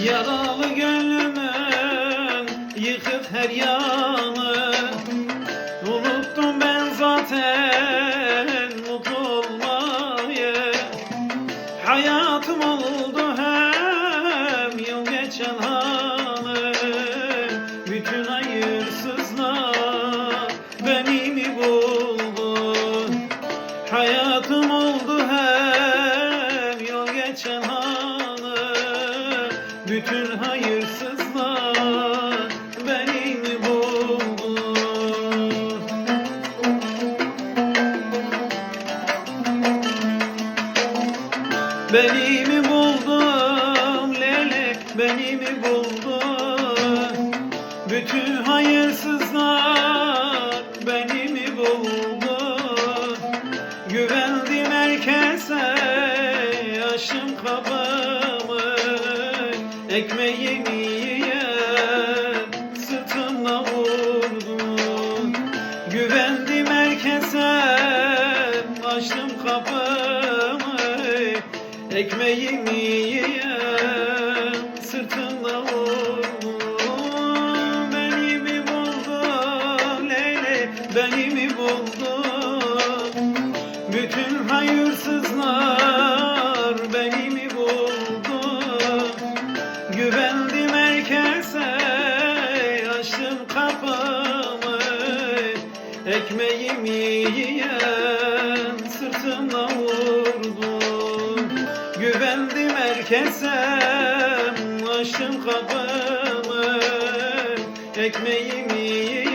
Yaralı gönlümün yıkık her yanı. Unuttum ben zaten mutlu olmayı. Hayatım oldu hem yıl geçen hanı. Bütün hayırsızlar beni mi buldu? Hayatım oldu hem yıl geçen hanı. Bütün hayırsızlar beni mi buldu? Beni mi buldun lele, beni mi buldun? Bütün hayırsızlar beni mi buldu? Güvendim herkese, açtım kapımı. Ekmeğimi yiyen sırtımla vurdu. Güvendim herkese, açtım kapımı. Ekmeğimi yiyen sırtımla vurdu. Beni mi buldun Leyli, beni mi buldun? Bütün hayırsızlar beni mi buldu? Güvendim herkese, açtım kapımı. Ekmeğimi yiyen sırtımla vurdu. Güvendim herkese, açtım kapımı. Ekmeğimi yiyen